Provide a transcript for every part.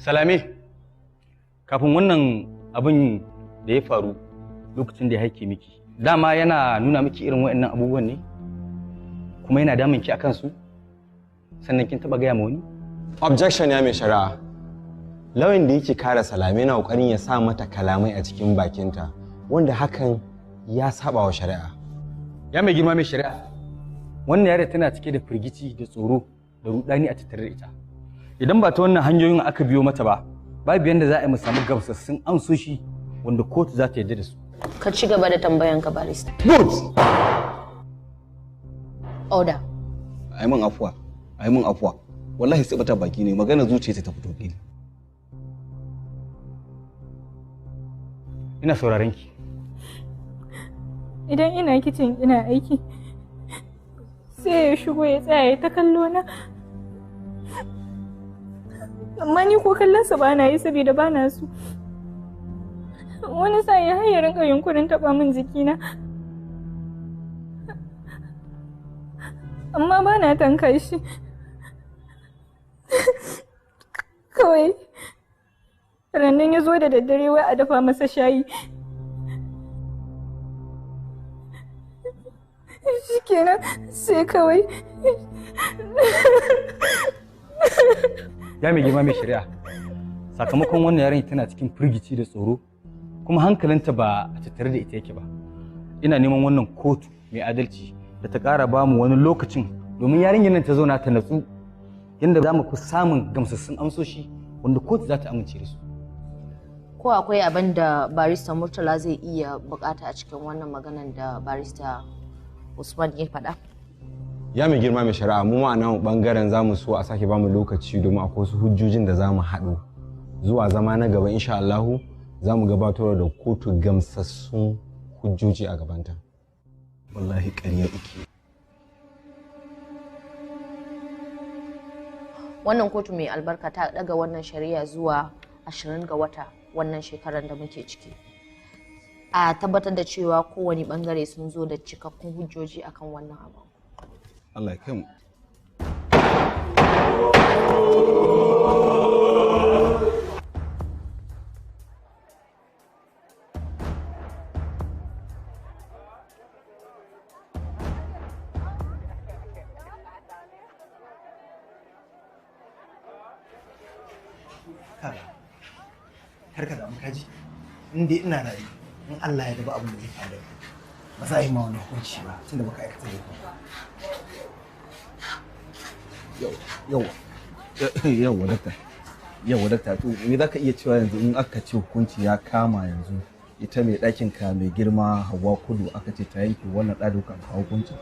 Salame, kafin wannan abin da ya faru lokacin da ya haike miki, dama yana nuna miki irin waɗannan abubuwan ne? Kuma yana damun ki akan su? Sannan kin taba gaya ma wani? Objection ya mai shari'a. Lauyan da yake kare Salame na kokarin ya sa mata kalamai a cikin bakinta, wanda hakan ya saba wa shari'a. Ya mai girma mai shari'a, wannan yare tana cike da firgici da tsoro da rudani a tattare da ita. Idan ba ta wannan hanyoyin aka biyo mata ba, babu yanda za a yi mu samu gamsassun amsoshi wanda kotu za ta yarda da su. Ka ci gaba da tambayan ka barista. Good. Order. Ai mun afuwa. Wallahi sai bata baki ne, magana zuciya ta fito fili. Ina sauraron ki. Idan ina kicin ina aiki, sai ya shigo ya tsaya ta kallo na. Amma ni ko kallonsa ba na yi saboda ba na so. Wani sa ya har rinka yunkurin taɓa min jikina. Amma ba na tanka shi. Kawai rannan ya zo da daddare wai a dafa masa shayi. Shikenan sai kawai. Ya mai girma mai shari'a, sakamakon wannan yarinya tana cikin firgici da tsoro, kuma hankalinta ba a tattare da ita yake ba. Ina neman wannan kotu mai adalci da ta ƙara ba mu wani lokacin domin yarinyar nan ta zauna ta natsu yadda za mu fi samun gamsassun amsoshi wanda kotu za ta amince da su. Ko akwai abin da barista Murtala zai iya bukata a cikin wannan maganan da barista Usman ya faɗa? Ya mai girma mai shari'a, mu a nan bangaren za mu so a sake bamu lokaci domin akwai wasu hujjojin da za mu haɗu. Zuwa zama na gaba insha Allahu za mu gabatar da kotu gamsassun hujjoji a gabanta. Wallahi ƙarya ike. Wannan kotu mai albarka ta daga wannan shari'a zuwa 20 ga wata wannan shekarar da muke ciki. A tabbatar da cewa kowane bangare sun zo da cikakkun hujjoji akan wannan abu. Allah ya kai mu. Karka da kaji in dai ina rayu in Allah ya daba abin da zai faru ba za a yi ma wani hukunci ba tunda baka aikata laifi ba. Yawa dakta to me zaka iya cewa yanzu in aka ce hukunci ya kama yanzu ita mai ɗakin ka mai girma Hauwa Kudu aka ce ta yanke wannan ɗadukan ka hukunci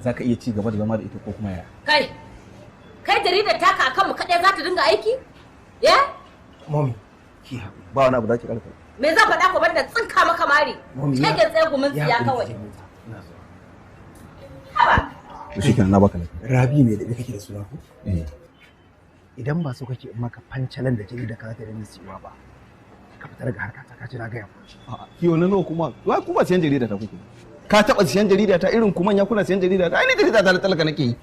zaka iya ci gaba da zama da ita ko kuma ya? Kai jaridar taka akan mu kadai za ta dinga aiki? Ya? Mommy, ki haƙuri. Ba wani abu da ke ƙarfa. Me zan faɗa ko banda tsinka maka mari? Kegen tsaye gumin tsiya kawai. To shi kenan na baka lafiya. Rabi ne da kake da suna ko? Idan ba so kake in maka fancalan da jarida ka ta dinga siwa ba. Ka fitar daga harka ta kace na ga yamma. A'a, ki wannan nawa kuma? Wai kuma siyan jarida ta kuke. Ka taba siyan jarida ta irin kuma ya kuna siyan jarida ta? Ai ni jarida ta talaka nake yi.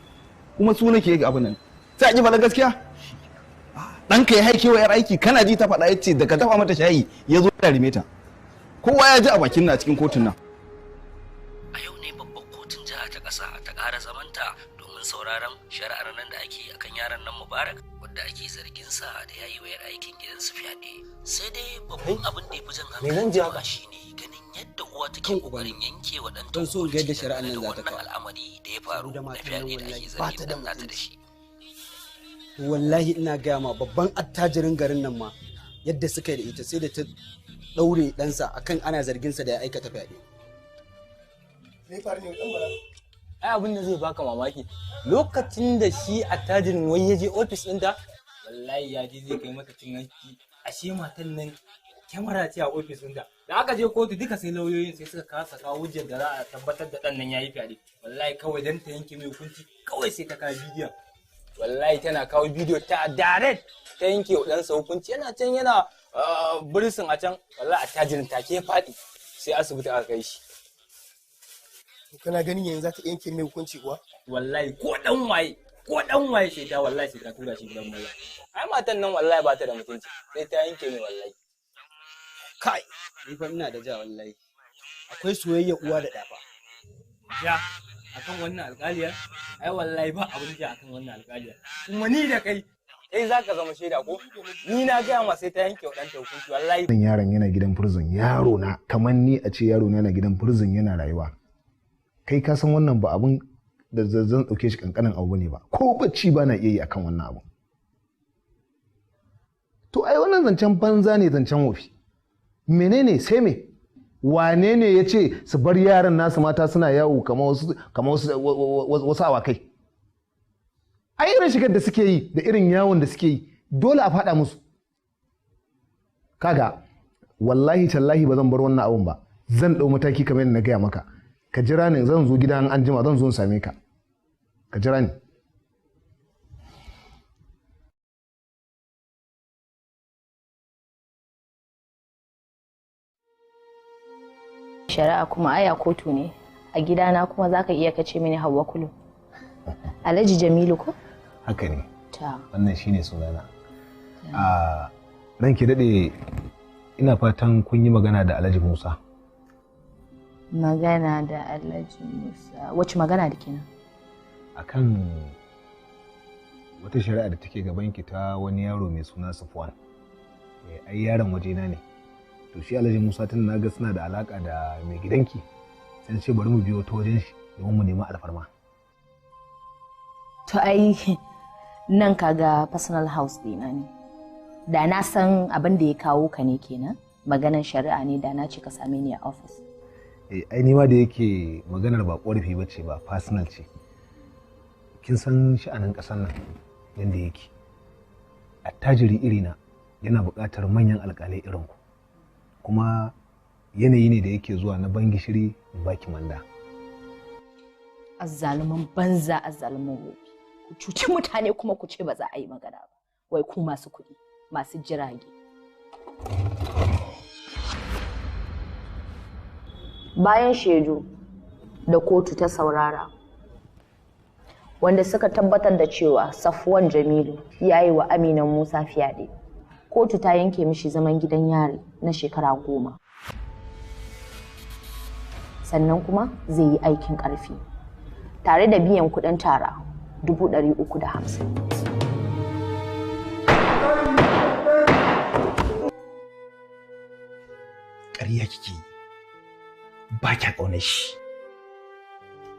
Kuma su nake yi abin nan. Sai a ji faɗa gaskiya? Ɗanka ya haike wa yar aiki kana ji ta faɗa ya ce daga dafa mata shayi ya zo ya rime ta. Kowa ya ji a bakin na cikin kotun nan. A yau ne babbar kotun jiha ta ƙasa ta ƙara zamanta domin sauraron shari'ar nan da ake yi akan yaran nan Mubarak wadda ake zargin sa da yayi wa yar aikin gidansu fyaɗe. Sai dai babban abin da ya fi jan hankali shine ganin yadda uwa take kokarin yanke wa ɗanta hukunci da wannan al'amari da ya faru da fyaɗe da ake zargin ɗan nata da shi. Wallahi ina gaya ma babban attajirin garin nan ma yadda suka yi da ita sai da ta ɗaure ɗansa akan ana zarginsa da ya aikata fyaɗe. Ai abin da zai baka mamaki lokacin da shi attajirin wai ya je ofis ɗinta wallahi ya je zai kai mata cin hanci ashe matan nan kyamara ce a ofis ɗinta da aka je kotu duka sai lauyoyin sai suka kasa kawo hujjar da za a tabbatar da ɗan nan ya yi fyaɗe wallahi kawai dan ta yanke mai hukunci kawai sai ta kawo bidiyon wallahi tana kawo bidiyo ta direct ta yanke wa ɗansa hukunci yana can yana burisin a can wallahi attajirin take faɗi sai asibiti aka kai shi. Kana ganin yanzu za ta yanke mai hukunci kuwa? Wallahi ko dan waye ko dan waye sai ta wallahi sai ta tura shi gidan maza. Ai matan nan wallahi ba ta da mutunci sai ta yanke mai wallahi. Kai, ni fa ina da ja wallahi. Akwai soyayya uwa da ɗafa. Ja akan wannan alƙaliyar? Ai wallahi ba abin ja akan wannan alƙaliyar. Kuma ni da kai za ka zama shaida ko? Ni na gaya ma sai ta yanke wa ɗanta hukunci wallahi. Wannan yaron yana gidan prison, yaro na kamar ni a ce yaro na yana gidan prison yana rayuwa. Kai ka san wannan ba abun da zan ɗauke shi kankanin abu ne ba, ko bacci ba na iya yi akan wannan abu. To ai wannan zancen banza ne, zancen wofi. Menene sai me? Wane ne ya ce su bar yaran nasu mata suna yawo kamar wasu awakai? A irin shigar da suke yi da irin yawon da suke yi dole a faɗa musu. Kaga wallahi tallahi ba zan bar wannan abun ba, zan ɗau mataki kamar yadda na gaya maka. Ka jira ni, zan zo gidan an jima, zan zo in same ka. Ka jira ni. Shari'a kuma aya kotu ne, a gidana kuma zaka iya kace mini Hauwa Kulu. Alhaji Jamilu ko? Haka ne. Ta. Wannan shine sunana. Ranki daɗe, ina fatan kun yi magana da Alhaji Musa. Magana da Alhaji Musa. Wacce magana da kenan? Akan wata shari'a da take gabanki ta wani yaro mai suna Safwan. Ai yaron wajena ne. To shi Alhaji Musa tun na ga suna da alaka da mai gidanki. Sai ce bari mu biyo ta wajen shi domin mu nemi alfarma. To ai nan kaga personal house dina ne. Da na san abin da ya kawo ka ne kenan. Maganan shari'a ne da na ce ka same ni a office. Ai ni ma da yake maganar ba ƙorafi bace ba, personal ce. Kin san sha'anin ƙasar nan yanda yake. Attajiri irina yana buƙatar manyan alƙalai irin ku. Kuma yanayi ne da yake zuwa na ban gishiri baki manda. Azzaluman banza, azzaluman wofi. Ku cuci mutane kuma ku ce ba za a yi magana ba. Wai ku masu kuɗi, masu jirage. Bayan shaidu da kotu ta saurara, wanda suka tabbatar da cewa Safwan Jamilu ya yi wa Amina Musa fyaɗe, kotu ta yanke mishi zaman gidan yari na shekara 10. Sannan kuma zai yi aikin ƙarfi tare da biyan kuɗin tara 350. Ƙarya kike yi, ba kya ƙaunar shi,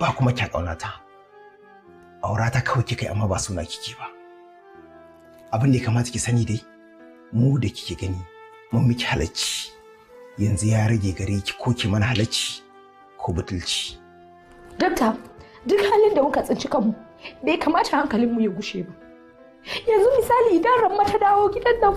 ba kuma kya ƙaunata. Aura ta kawai kika yi amma ba suna kike ba. Abin da ya kamata ki sani dai, mu da kike gani mun miki halacci. Yanzu ya rage gare ki ko ki mana halacci ko butulci. Dakta, duk halin da muka tsinci kanmu bai kamata hankalinmu ya gushe ba. Yanzu misali idan Ramma ta dawo gidan nan.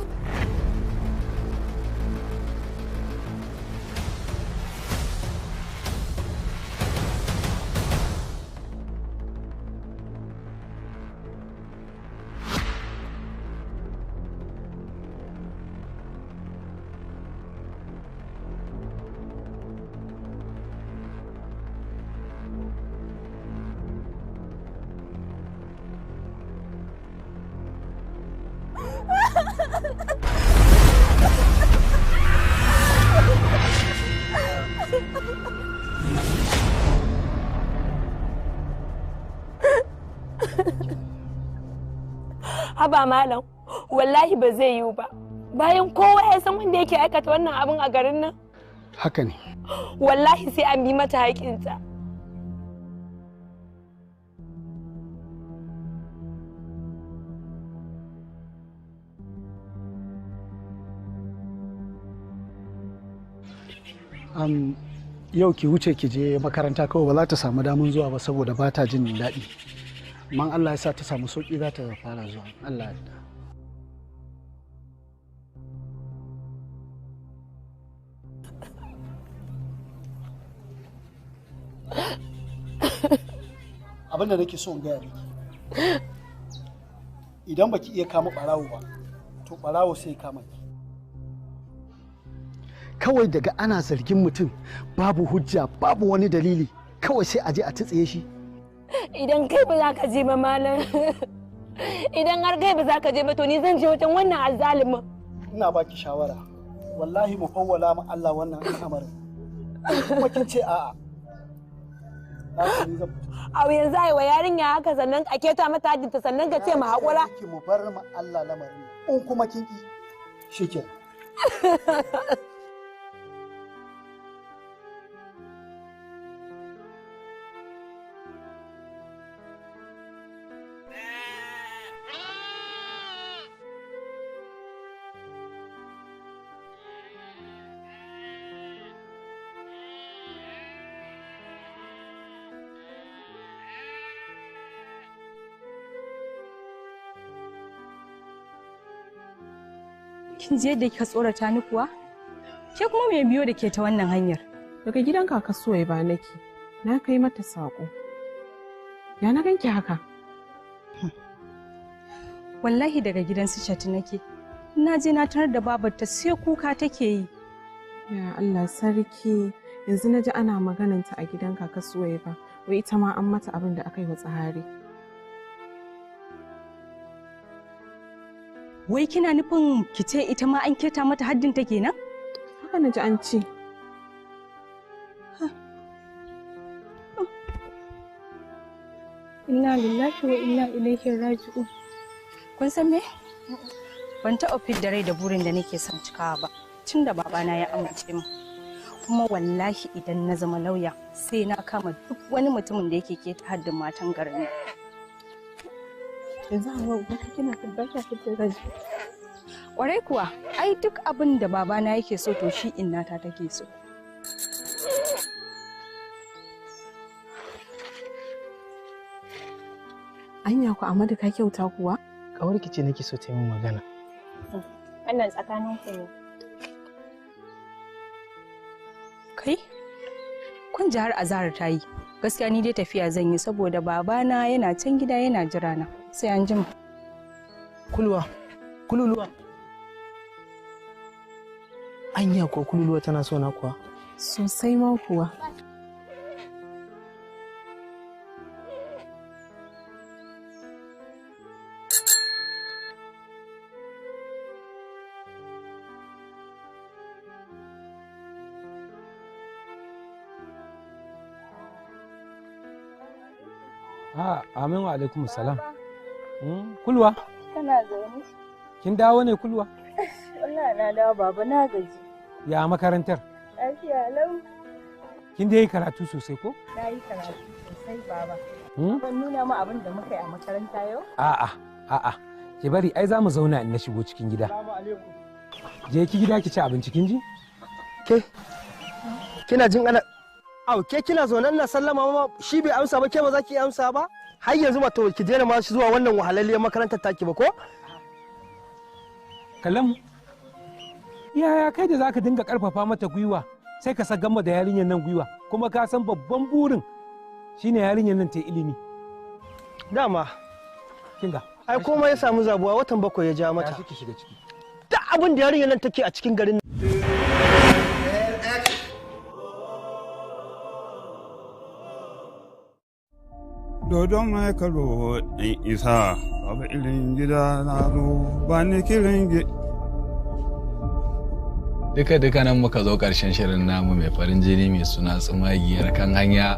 Haba malam, wallahi ba zai yiwu ba. Bayan kowa ya san wanda yake aikata wannan abin a garin nan. Haka ne. Wallahi sai an bi mata haƙinta. Yau ki wuce ki je makaranta kawai, ba za ta samu damun zuwa ba saboda ba ta jin daɗi. Man Allah ya sa ta samu sauƙi za ta fara zuwa. Allah ya. Abin da nake so in gaya miki, idan baki iya kama ɓarawo ba, to ɓarawo sai kama ki. Kawai daga ana zargin mutum babu hujja babu wani dalili, kawai sai a je a tsitsiye shi. Idan kai ba za ka je ba malam. Idan har kai ba za ka je ba to ni zan je wajen wannan azzalimin. Ina baki shawara. Wallahi mu fawwala ma Allah wannan al'amarin. Kuma kin ce a'a. Au yanzu ai wa yarinya haka sannan a keta mata hajjinta sannan ka ce mu haƙura. Ki mu bar ma Allah lamarin. In kuma kin ki shikenan. Kin je yadda kika tsorata ni kuwa? Ke kuma me biyo da ke ta wannan hanyar? Daga gidan kaka Suwai ba nake. Na kai mata saƙo. Ya na ganki haka? Wallahi daga gidan su Shatu nake. Na je na tarar da babarta sai kuka take yi. Ya Allah sarki. Yanzu na ji ana magananta a gidan kaka Suwai ba. Wai ita ma an mata abin da aka yi wa tsahari. Wai kina nufin ki ce ita ma an keta mata haddin ta kenan? Haka na ji an ce. Inna lillahi wa inna ilaihi raji'un. Kun san me? Ban taɓa fidda rai da burin da nake son cikawa ba. Tun da babana ya amince min. Kuma wallahi idan na zama lauya sai na kama duk wani mutumin da yake keta haddin matan garin. Yanzu hawa wata kina tabbata fidda rai. Kwarai kuwa, ai duk abin da babana yake so to shi innata take so. Anya ku Amadu ka kyauta kuwa? Kawarki ce nake so ta yi min magana. Wannan tsakanin ku ne. Kai? Kun ji har azahar ta yi. Gaskiya ni dai tafiya zan yi saboda babana yana can gida yana jira na. Sai an jima. Kulwa, kululuwa. Anya ko kululuwa tana so na kuwa? Sosai ma kuwa. Amin wa alaikum salam. Kulwa? Kana zaune? Kin dawo ne Kulwa? Wallahi na dawo baba na gaji. Ya makarantar? Lafiya lau. Kin dai yi karatu sosai ko? Na yi karatu sosai baba. Ban nuna ma abin da muka yi a makaranta yau? A'a. Ki bari ai za mu zauna in na shigo cikin gida. Je ki gida ki ci abinci kin ji? Ke? Kina jin ana ke kina zaune ina sallama ma shi bai amsa ba ke ba za ki amsa ba? Har yanzu ba to ki daina ma shi zuwa wannan wahalalliyar makarantar taki ba ko? Kalam. Yaya kai da zaka dinga karfafa mata gwiwa sai ka sa gama da yarinyar nan gwiwa kuma ka san babban burin shine yarinyar nan ta ilimi. Dama kinga ai komai ya samu zabuwa watan 7 ya ja mata. Ta shiga ciki. Da abin da yarinyar nan take a cikin garin Dodon mai karo ɗan isa, abu irin gida na zo ba ni kirin Duka nan muka zo ƙarshen shirin namu mai farin jini mai suna tsumagiyar kan hanya,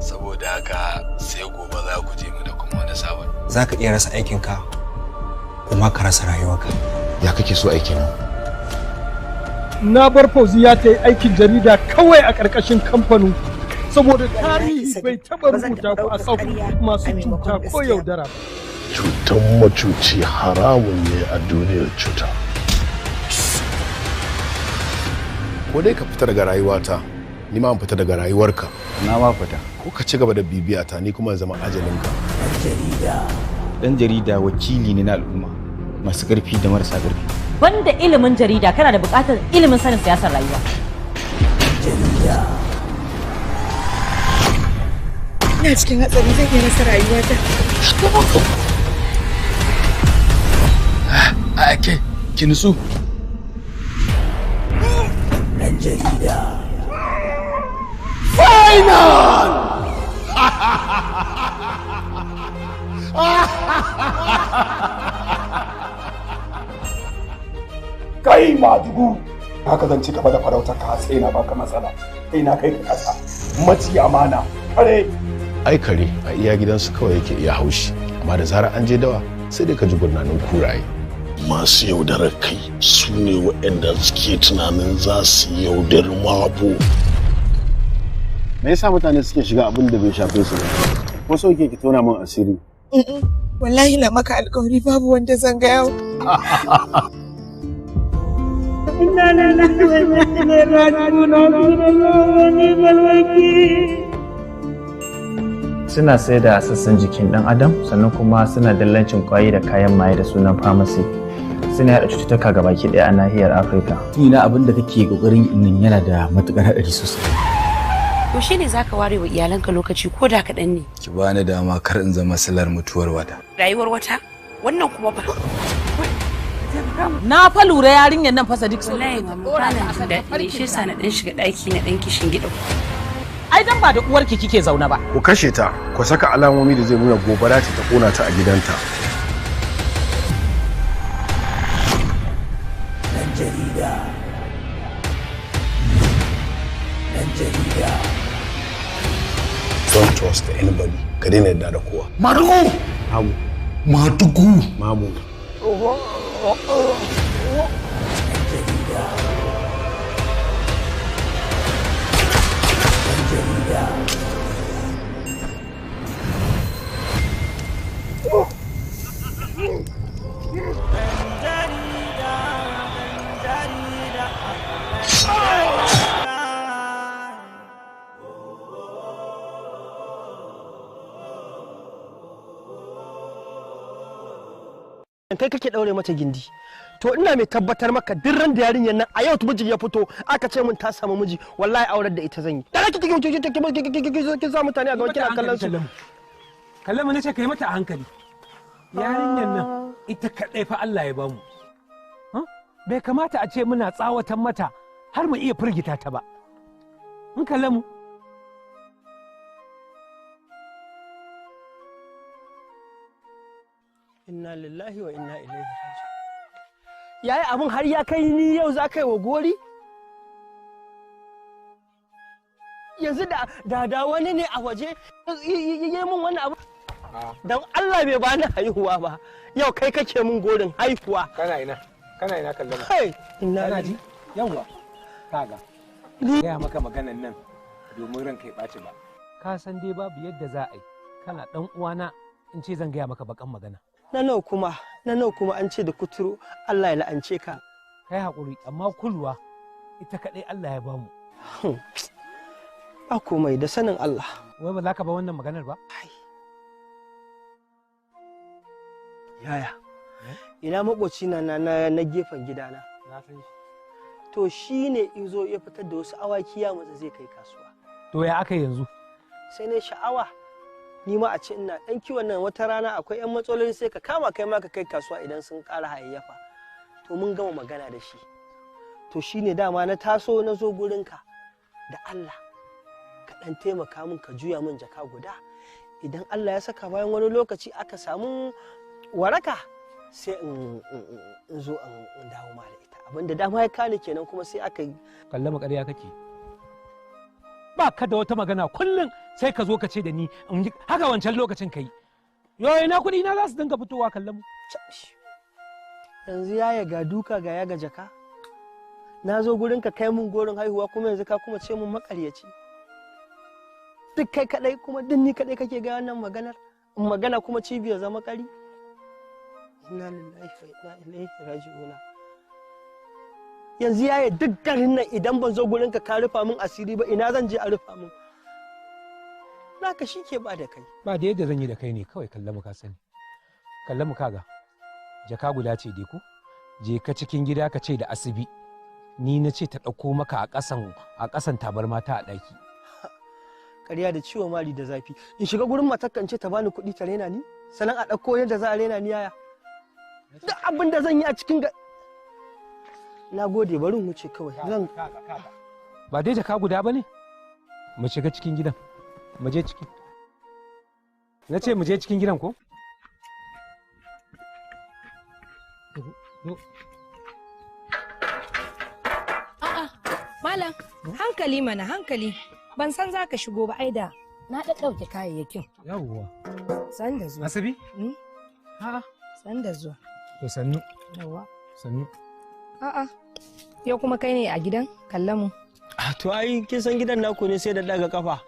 saboda haka sai gobe za ku je mu da kuma wani sabon. Za ka iya rasa aikinka kuma ka rasa rayuwarka. Ya kake so aikin nan? Na bar Fauziya ta yi aikin jarida kawai a ƙarƙashin kamfanin saboda tarihi bai taɓa rubuta ku a tsawo masu cuta ko yaudara. Cutan macuci haramun ne a duniyar cuta. Ko dai ka fita daga rayuwata, ni ma fita daga rayuwarka. Na ma fita. Ko ka ci gaba da bibiyata ni kuma zama ajalinka. Dan jarida wakili ne na al'umma masu ƙarfi da marasa ƙarfi. Banda ilimin jarida kana da buƙatar ilimin sanin siyasar rayuwa. Ina cikin hatsari zan iya rasa rayuwata. Ake, ki nutsu. Dan jarida. Final! Kai Madugu, haka zan ci gaba da farautar ka sai na baka matsala. Kai na kai ka kasa. Maci amana. Kare. Ai kare a iya gidansu kawai yake iya haushi. Amma da zarar an je dawa sai dai ka ji gurnanin kuraye. Masu yaudarar kai su ne waɗanda suke tunanin za su yaudar mabo. Me yasa mutane suke shiga abin da bai shafe su ba? Ko so ki tona min asiri? Wallahi na maka alƙawari babu wanda zan ga yau. Inna lillahi wa inna ilaihi raji'un. Suna sai da sassan jikin ɗan adam sannan kuma suna dillancin kwayoyi da kayan maye da sunan pharmacy. Suna yaɗa cututtuka ga baki ɗaya a nahiyar Afirka. Ina abin da kake kokarin nan yana da matukar haɗari sosai. Yaushe ne zaka ware wa iyalanka lokaci ko da kaɗan ne? Ki bani dama kar in zama silar mutuwar wata. Rayuwar wata? Wannan kuma ba. Na fa lura yarinyar nan fa Sadiq. Wallahi mamu ba na jin daɗi shi yasa na ɗan shiga ɗaki na ɗan kishin gida. Ai dan ba da uwarki kike zaune ba. Ku kashe ta, ku saka alamomi da zai nuna gobara ce ta kona ta a gidanta. Dan jarida. Dan jarida. Don't trust anybody. Ka daina yarda da kowa. Madugu! Mamu. Madugu! Mamu. Dan jarida. Dan jarida. kai kake daure mata gindi to ina mai tabbatar maka duk ran da yarinyar nan a yau miji ya fito aka ce min ta samu miji wallahi aurar da ita zan yi da kike sa mutane a gaban kina kallon su kallon mu nace kai mata a hankali yarinyar nan ita kadai fa Allah ya bamu bai kamata a ce muna tsawatan mata har mu iya firgita ta ba mun kallon mu inna lillahi wa inna ilaihi raji'un yayi abun har ya kai ni yau za ka yi wa gori yanzu da wani ne a waje yi min wannan abu don Allah bai bani haihuwa ba yau kai kake min gorin haihuwa kana ina kallon kai inna ji yawa kaga gaya maka maganan nan domin ranka ya ɓaci ba ka san dai babu yadda za a yi kana dan uwana in ce zan gaya maka bakan magana na nawa kuma an ce da kuturu Allah ya la'ance ka kai haƙuri amma kulwa ita kaɗai Allah ya bamu ba komai da sanin Allah wai ba za ka ba wannan maganar ba yaya ina makoci na gefen gidana na san shi to shi ne izo ya fitar da wasu awaki ya matsa zai kai kasuwa to ya aka yanzu sai ne sha'awa ni ma a ce ina dan kiwon nan wata rana akwai yan matsaloli sai ka kama kai ma ka kai kasuwa idan sun ƙara hayayyafa to mun gama magana da shi to shine dama na taso na zo gurinka da Allah ka dan taimaka min ka juya min jaka guda idan Allah ya saka bayan wani lokaci aka samu waraka sai in zo in dawo ma da ita abinda dama ya kani kenan kuma sai aka yi kallama ƙarya kake ba ka da wata magana kullum sai ka zo ka ce da ni haka wancan lokacin kai yoyi na kuɗi na za su dinga fitowa kallon mu yanzu yaya ga duka ga yaga jaka na zo gurin ka kai mun gorin haihuwa kuma yanzu ka kuma ce mun makaryaci duk kai kadai kuma duk ni kadai kake ga wannan maganar in magana kuma cibiyar zama kari inna lillahi wa inna ilaihi raji'un yanzu yaya duk garin nan idan ban zo gurin ka rufa min asiri ba ina zan je a rufa min naka shi ke ba da kai ba da yadda zan yi da kai ne kawai kallon mu ka sani kallon mu kaga jaka guda ce dai ko je ka cikin gida ka ce da asibi ni na ce ta ɗauko maka a ƙasan tabarma ta a ɗaki ƙarya da ciwon mali da zafi in shiga gurin matakkan ce ta bani kuɗi ta rena ni sannan a ɗauko yadda za a rena ni yaya duk abin da zan yi a cikin na gode bari mu wuce kawai zan ba dai jaka guda ba ne mu shiga cikin gidan mu je ciki na ce mu je cikin gidan ko A'a, malam, hankali mana hankali. Ban san za ka shigo ba aida. Na ɗauke kayayyakin. Yawwa. San da zuwa. Asabi? A'a. San da zuwa. To sannu. Yawwa. Sannu. A'a. Yau kuma kai ne a gidan kallon mu. To ai kin san gidan naku ne sai da daga kafa.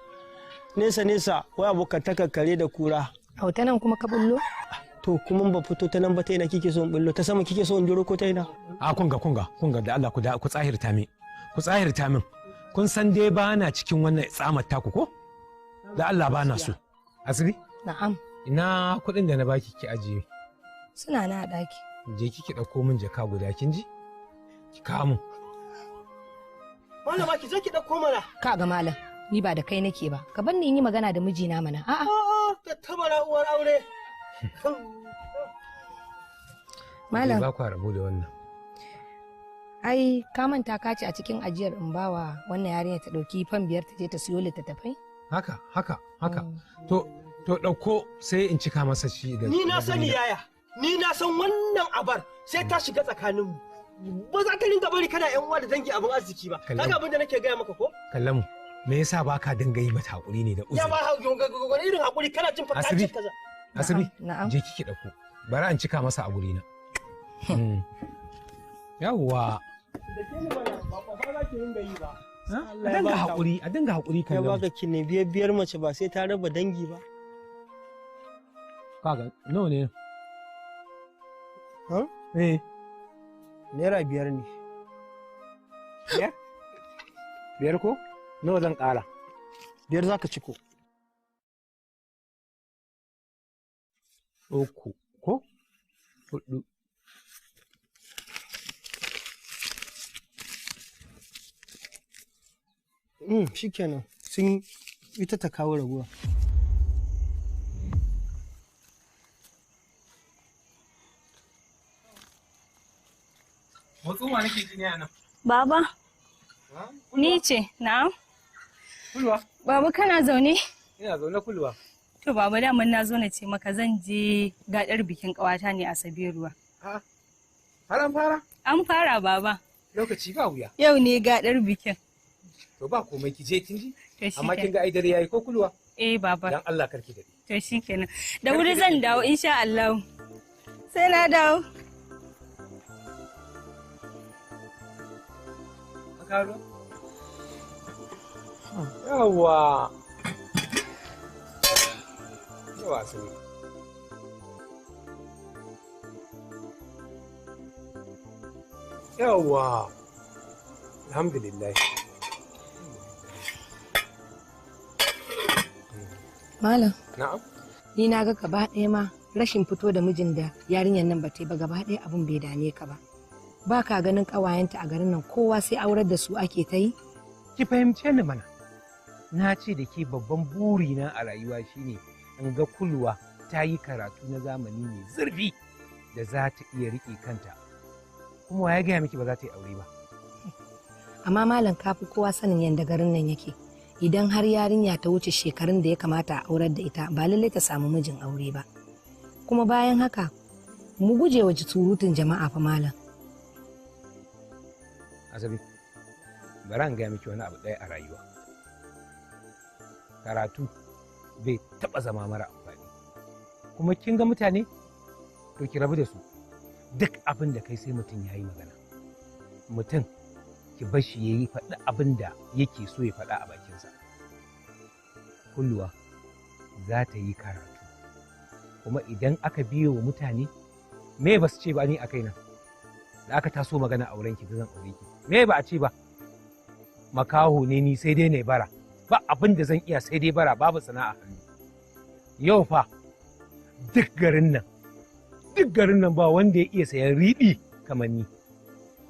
Nesa nesa wai abokan kare da kura. Hauta nan kuma ka bullo? To kuma ba fito ta nan ba ta ina kike so in bullo ta sama kike so in duro ko ta ina? A kunga da Allah ku tsahirta min. Ku tsahirta min. Kun san dai ba na cikin wannan tsamar taku ko? Da Allah ba na so. Asibi? Na'am. Ina kuɗin da na baki ki ajiye. Suna na a ɗaki. Je kiki ɗauko min jaka guda kin ji? Ki kawo min. Malama ki je ki ɗauko mana. Ka ga malam, ni ba da kai nake ba. Ka bar ni in yi magana da mijina mana. A'a. Ka tabara uwar aure. Malam. Ba ku rabu da wannan. Ai, ka manta ka ce a cikin ajiyar in bawa wannan yarinya ta ɗauki fan 5 ta je ta siyo littattafai? Haka. To ɗauko sai in cika masa shi da. Ni na sani yaya. Ni na san wannan abar sai ta shiga tsakaninmu. Ba za ka ringa bari kana yan uwa da dangi abin arziki ba. Kaga abin da nake gaya maka ko? Kallamu, me yasa ba ka dinga yi mata hakuri ne da uzuri? Ya ba wani irin hakuri kana jin fa kace kaza. Asibi, je kiki ɗauko. Bari an cika masa a guri na. Yawwa. Da ke ni mana ba kwafa za ki ringa yi ba. A dinga haƙuri kan ya baka ki ne biyar mace ba sai ta raba dangi ba. Kaga nawa ne? Ha? Naira 5 ne. Biyar ko? Nawa zan ƙara? 5 za ka ci ko? 3 ko? 4. Shikenan sun ita ta kawo raguwa. Motsuwa nake ji ne a nan. Baba, ni ce, na'am. Kulwa? Baba kana zaune? Ina zaune kulwa. To baba daman na zo na ce maka zan je gadar bikin ƙawata ne a Sabiruwa. Har an fara? An fara baba. Lokaci ba wuya. Yau ne gadar bikin. To ba komai ki je kin ji? To amma kin ga ai dare yayi ko kulwa? Baba. Dan Allah karki dade. To shikenan. Da wuri zan dawo insha Allah. Sai na dawo. Karo? Yawa. Yawa sai. Yawa. Alhamdulillah. Malam. Na'am. Ni na ga gaba ɗaya ma rashin fito da mijin da yarinyar nan ba ta yi ba gaba ɗaya abin bai dame ka ba. Ba ka ganin ƙawayenta a garin nan kowa sai aurar da su ake ta yi? Ki fahimce ni mana. Na ce da ke babban burina a rayuwa shine in ga kulwa ta yi karatu na zamani mai zurfi da za ta iya riƙe kanta. Kuma wa ya gaya miki ba za ta yi aure ba? Amma malam ka fi kowa sanin yadda garin nan yake. Idan har yarinya ta wuce shekarun da ya kamata a aurar da ita ba lallai ta samu mijin aure ba. Kuma bayan haka mu guje wa surutun jama'a fa malam. Asabi, bari an gaya miki wani abu ɗaya a rayuwa. Karatu bai taɓa zama mara amfani. Kuma kin ga mutane? To ki rabu da su. Duk abin da kai sai mutum ya yi magana. Mutum ki bar shi ya yi faɗi abin da yake so ya faɗa a bakinsa. Kulluwa za ta yi karatu. Kuma idan aka biyo wa mutane, me ba su ce ba ni a kaina? Da aka taso magana aurenki da zan aure ki. Me ba a ce ba? Makaho ne ni sai dai ne bara. Ba abin da zan iya sai dai bara babu sana'a hannu. Yau fa duk garin nan ba wanda ya iya sayan riɗi kamar ni.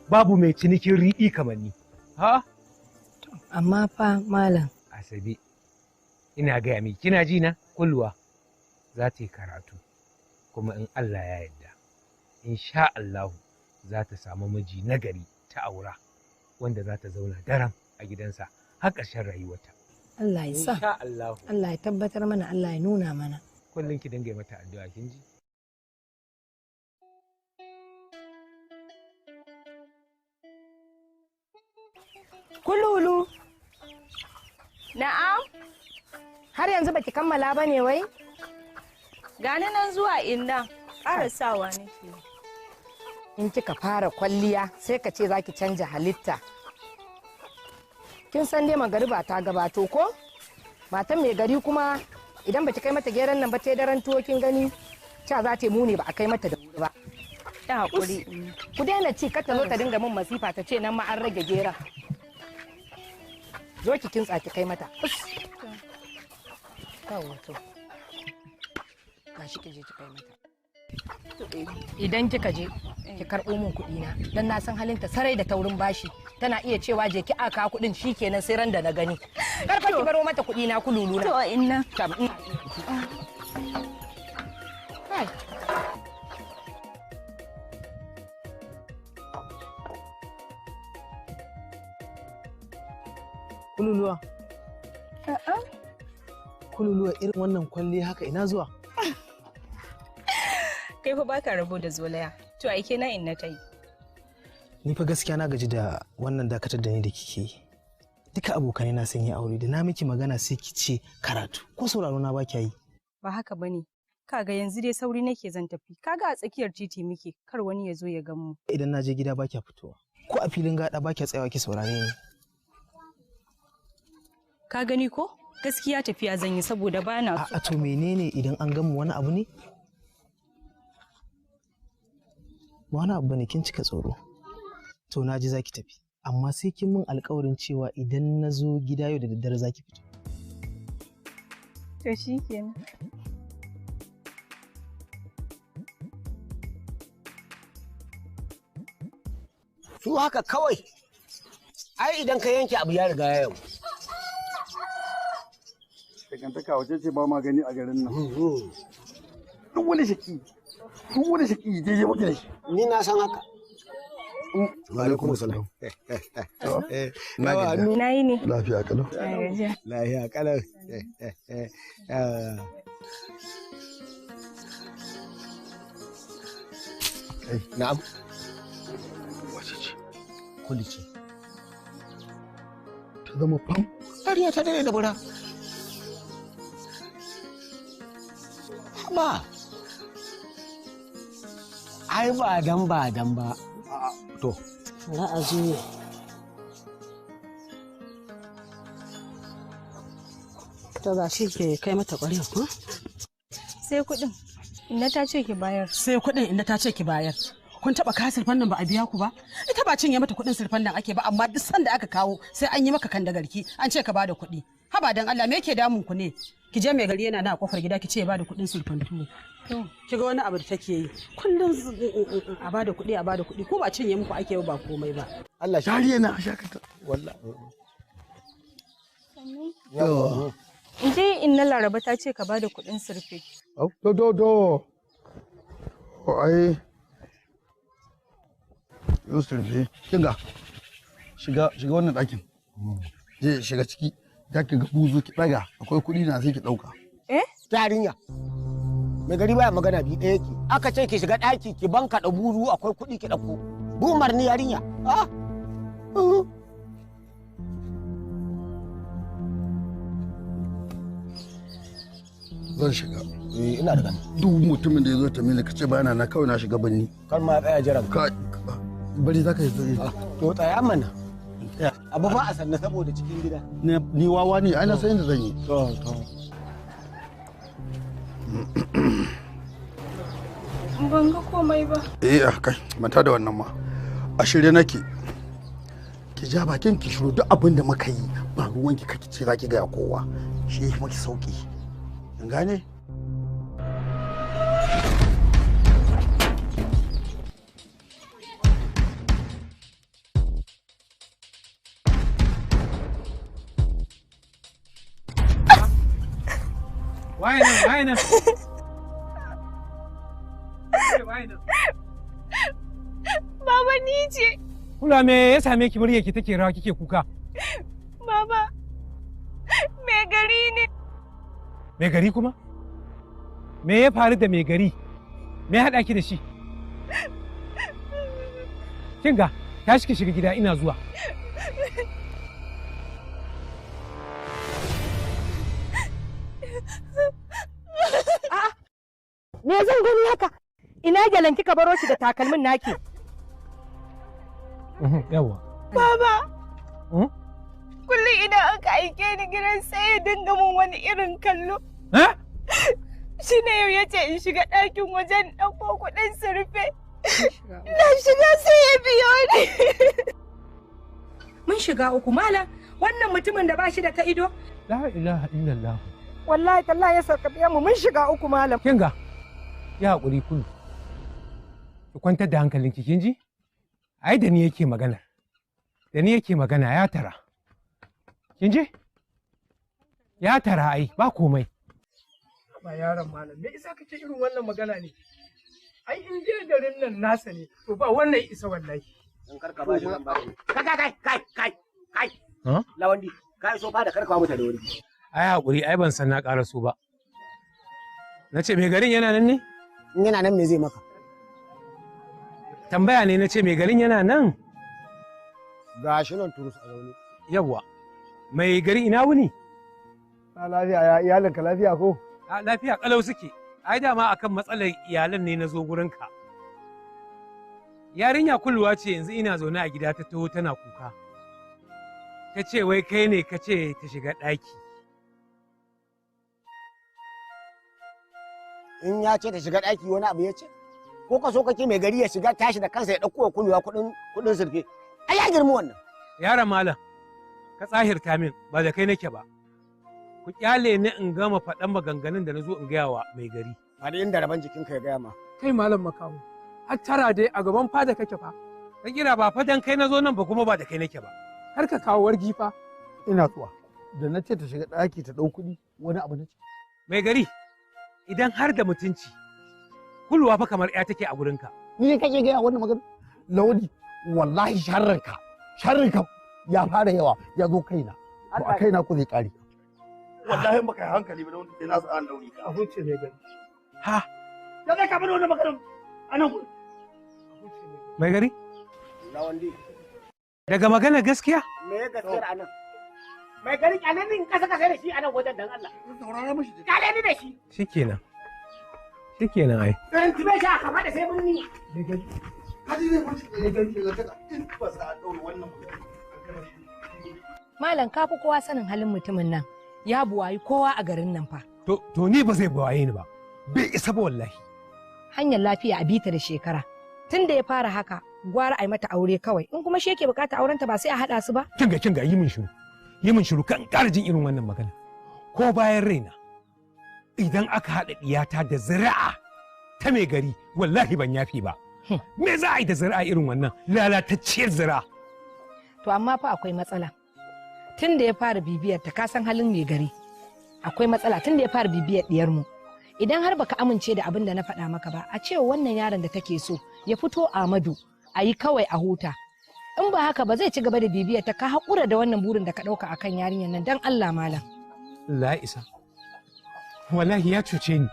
Babu mai cinikin riɗi kamar ni. Ha? Amma fa malam. Asabe, ina gaya miki kina ji na kulluwa za ta yi karatu kuma in Allah ya yarda insha Allahu za ta samu miji nagari ta aura wanda za ta zauna daram a gidansa har ƙarshen rayuwarta. Allah ya sa. Insha Allahu. Allah ya tabbatar mana, Allah ya nuna mana. Kullum ki dinga mata addu'a kin ji? Kululu. Na'am? Har yanzu baki kammala ba ne wai? Gani nan zuwa inda. Ƙarasawa nake. In kika fara kwalliya sai ka ce za ki canja halitta. Kin san dai magariba ta gabato ko? Matan mai gari kuma idan baki kai mata geran nan ba ta daren tuwo kin gani ca za ta muni ba a kai mata da wuri ba. Ta hakuri. Ku daina ci kar ta zo ta dinga min masifa ta ce nan ma an rage geran. Zo ki kintsa ki kai mata. Kawo. Gashi ki je ki kai mata. Idan kika je ki karɓo min kuɗi na dan na san halinta sarai da taurin bashi tana iya cewa je ki aka kuɗin shikenan sai ran da na gani karfa ki baro mata kuɗi na kululu na to inna kululuwa kululuwa irin wannan kwalli haka ina zuwa kai fa baka rabo da zolaya to aike na inna ta yi ni fa gaskiya na gaji da wannan dakatar da ni da kike yi duka abokanai na sun yi aure da na miki magana sai ki ce karatu ko sauraro na baki yi ba haka bane kaga yanzu dai sauri nake zan tafi kaga a tsakiyar titi muke kar wani ya zo ya gan mu idan na je gida baki fitowa ko a filin gada baki tsayawa ki saurare ni ka gani ko gaskiya tafiya zan yi saboda bana a to menene idan an gan mu wani abu ne wani abu ne kin cika tsoro to na ji zaki tafi amma sai kin min alƙawarin cewa idan na zo gida yau da daddare zaki fito to shikenan su haka kawai ai idan ka yanke abu ya riga ya yau shekantaka wace ce ba ma gani a garin nan duk wani shaki je maka da shi ni na san haka wa alaikum salam na yi ne lafiya kalau lafiya kalau na'am wace ce kulli ce ta zama fam ƙarya ta dare da bura ba ai ba dan ba to ra'azi to ga shi ke kai mata ƙwarya ko sai kuɗin inda ta ce ki bayar sai kuɗin inda ta ce ki bayar kun taɓa kawo sirfan nan ba a biya ku ba ita ba cinye mata kuɗin sirfan nan ake ba amma duk sanda aka kawo sai an yi maka kan da garki an ce ka bada kuɗi haba dan Allah me yake damun ku ne ki je mai gari yana na kofar gida ki ce ya bada kuɗin sirfan tuwo ki ga wani abu da take yi kullum a bada kuɗi ko ba cinye muku ake ba komai ba Allah shi shari'a na shakata wallahi in je in na Laraba ta ce ka bada kuɗin sirfe do ai Yusuf ne kinga shiga wannan ɗakin je shiga ciki za ki ga buzu ki ɗaga akwai kuɗi na sai ki ɗauka yarinya mai gari baya magana bi ɗaya ki aka ce ki shiga ɗaki ki banka da buzu akwai kuɗi ki ɗauko bumar ni yarinya zan shiga ina da gani duk mutumin da ya zo tamila ka ce bayana na kawai na shiga banni kar ma tsaya jiran ka bari za ka yi tsaye to tsaya mana abu ba a sanna saboda cikin gida ni wawa ne ai na san yadda zan yi ban ga komai ba kai mata da wannan ma a shirye nake ki ja bakin ki shiru duk abin da muka yi ba ruwanki kake ce za ki gaya kowa shi ya maki sauki in gane Waye nan? Baba ni ce. Kula me ya same ki murya ki take rawa kike kuka? Baba, mai gari ne. Mai gari kuma? Me ya faru da mai gari? Me ya haɗa ki da shi? Kinga, tashi ki shiga gida ina zuwa. baro shi da takalmin naki? Yawa. Baba. Kullum idan aka aike ni gidan sai ya dinga mun wani irin kallo. Shi ne yau ya ce in shiga ɗakin wajen ɗauko kuɗin surfe. Na shiga sai ya biyo ni. Mun shiga uku malam, wannan mutumin da ba shi da ta ido? La ilaha illallah. Wallahi tallahi ya sarkafe mu mun shiga uku malam. Kinga, ya haƙuri kullu. Ki kwantar da hankalinki kin ji? Ai da ni yake magana. Da ni yake magana ya tara. Kin ji? Ya tara ai ba komai. Ba yaron malam, me isa kake irin wannan magana ne? Ai in je garin nan nasa ne, to ba wannan isa wallahi. In karka ba shi zan ba shi. Kai. Lawandi, kai so fa da karka mutane wuri. Ai haƙuri ai ban san na ƙara so ba. Na ce mai garin yana nan ne? In yana nan me zai maka? Tambaya ne na ce mai garin yana nan? Ga shi nan turus a zaune. Yawwa. Mai gari ina wuni? Lafiya ya iyalinka lafiya ko? Lafiya kalau suke. Ai dama akan matsalar iyalan ne na zo gurinka. Yarinya kulluwa ce yanzu ina zaune a gida ta taho tana kuka. Ta ce wai kai ne ka ce ta shiga ɗaki. In ya ce ta shiga ɗaki wani abu ya ce? Ko ka so kake mai gari ya shiga tashi da kansa ya ɗauko wa kulluwa kuɗin surfe? Ai ya girma wannan. Yaron malam, ka tsahirta min ba da kai nake ba. Ku kyale ni in gama faɗan maganganun da na zo in gaya wa mai gari. Ba da inda rabon jikinka ya gaya ma. Kai malam makamu, har tara dai a gaban fada kake fa. Ka kira ba fadan kai na zo nan ba kuma ba da kai nake ba. Har ka kawo wargi fa. Ina zuwa. Da na ce ta shiga ɗaki ta ɗau kuɗi wani abu na ce. Mai gari, idan har da mutunci, kulluwa fa kamar ya take a gurinka. Ni kake gaya wannan magana? Lawadi, wallahi sharrinka ya fara yawa ya zo kaina. To a kaina ku zai ƙare. Wallahi baka yi hankali ba da wanda sai na sa an daure ka. Abinci ne gani. Ha? Ya zai ka bada wannan magana anan ku. Mai gari? Lawandi. Daga magana gaskiya? Me ya gaskiyar anan? Mai gari kyalen ni kasa da shi anan wajen dan Allah. Saurara mishi. Kyalen ni da shi. Shikenan ai. Dan tibe shi aka fada sai mun ni. Me gari? Hadi zai mutu da gari ke zaka in ba sa daure wannan magana. Malam ka fi kowa sanin halin mutumin nan. Ya buwayi kowa a garin nan fa. To ni ba zai buwaye ni ba. Bai isa ba wallahi. Hanyar lafiya a bita da shekara. Tun da ya fara haka, gwara a yi mata aure kawai. In kuma shi yake bukata aurenta ba sai a haɗa su ba. Kinga yi min shiru. Yi min shiru kan ƙara jin irin wannan magana. Ko bayan raina. Idan aka haɗa ɗiyata da zira'a ta mai gari, wallahi ban yafi ba. Me za a yi da zira'a irin wannan lalatacciyar zira'a? To amma fa akwai matsala. Tun da ya fara bibiyar ta kasan halin mai gari. Akwai matsala tun da ya fara bibiyar ɗiyar mu. Idan har baka amince da abin da na faɗa maka ba, a cewa wannan yaron da take so ya fito Amadu a yi kawai a huta. In ba haka ba zai ci gaba da bibiyar ta ka haƙura da wannan burin da ka ɗauka akan yarinyar nan dan Allah malam. Allah ya isa. Wallahi ya cuce ni.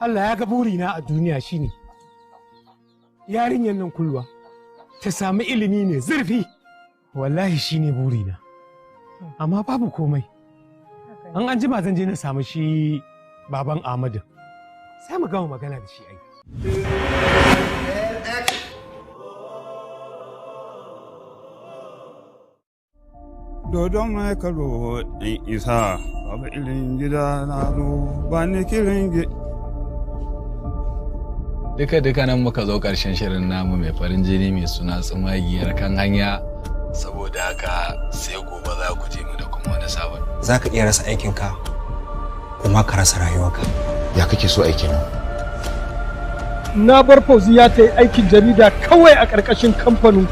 Allah ya ga burina a duniya shine. Yarinyar nan kulwa ta samu ilimi ne zurfi. Wallahi shine burina. Amma babu komai. An jima zan je na samu shi baban Ahmadu. Sai mu gama magana da shi ai. Dodon mai karo ɗan isa, babu irin gida na zo ba ni kirin Duka nan muka zo ƙarshen shirin namu mai farin jini mai suna tsumagiyar kan hanya, saboda haka sai gobe za ku je mu da kuma wani sabon. Za ka iya rasa aikinka kuma ka rasa rayuwarka. Ya kake so aikin nan? Na bar Fauziya ta yi aikin jarida kawai a ƙarƙashin kamfanin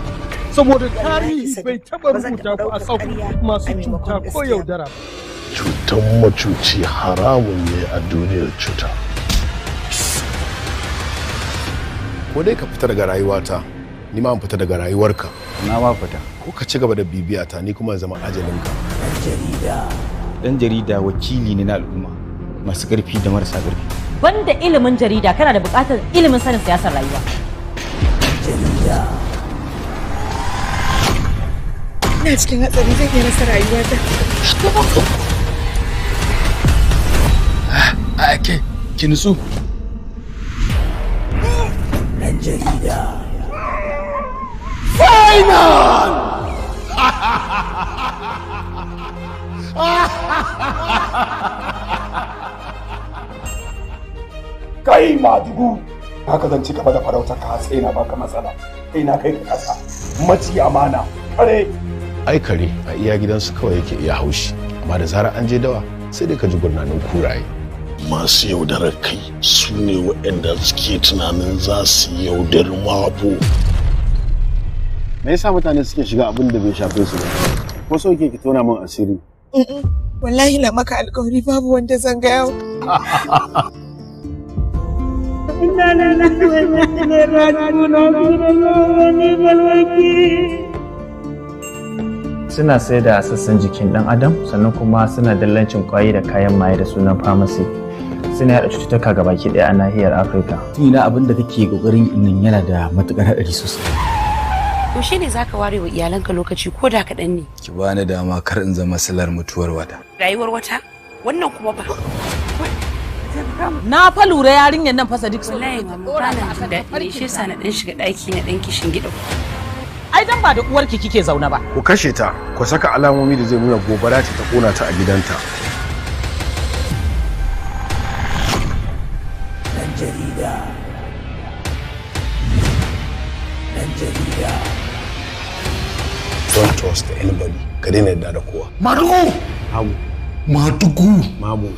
saboda tarihi bai taɓa rubuta ku a sauƙi masu cuta ko yaudara. Cutan macuci haramun ne a duniyar cuta. Ko dai ka fita daga rayuwata, ni ma fita daga rayuwarka. Na ma fita. Ko ka ci gaba da bibiyata ni kuma zama ajalinka. Dan jarida wakili ne na al'umma masu ƙarfi da marasa ƙarfi. Banda ilimin jarida kana da buƙatar ilimin sanin siyasar rayuwa. Ina cikin hatsari zai iya rasa rayuwata. Ke nutsu. jarida. Final! Kai Madugu, haka zan ci gaba da farautar ka sai na baka matsala. Kai na kai ka kasa. Maci amana. Kare. Ai kare a iya gidansu kawai yake iya haushi, amma da zarar an je dawa sai dai ka ji gurnanin kuraye. Masu yaudarar kai su ne waɗanda suke tunanin za su yaudar mabo. Me yasa mutane suke shiga abin da bai shafe su ba? Ko so ke ki tona min asiri? Wallahi na maka alƙawari babu wanda zan ga yau. Inna lillahi wa inna ilaihi raji'un. Wa ni'mal wakeel. Suna sai da sassan jikin ɗan adam sannan kuma suna dallancin kwayoyi da kayan maye da sunan pharmacy. Suna yaɗa cututtuka ga baki ɗaya a nahiyar Afirka. Tuna abin da kake kokarin nan yana da matukar haɗari sosai. Yaushe ne zaka ware wa iyalanka lokaci ko da kaɗan ne? Ki bani dama kar in zama silar mutuwar wata. Rayuwar wata? Wannan kuma ba. Na fa lura yarinyar nan fasa duk wallahi mama ba na jin daɗi shi yasa na dan shiga ɗaki na dan kishin gida. Ai dan ba da uwarki kike zaune ba. Ku kashe ta, ku saka alamomi da zai nuna gobara ce ta kona ta a gidanta. Dan jarida. Dan jarida. Don't trust anybody. Ka daina yarda da kowa. Madugu! Mamu. Madugu! Mamu.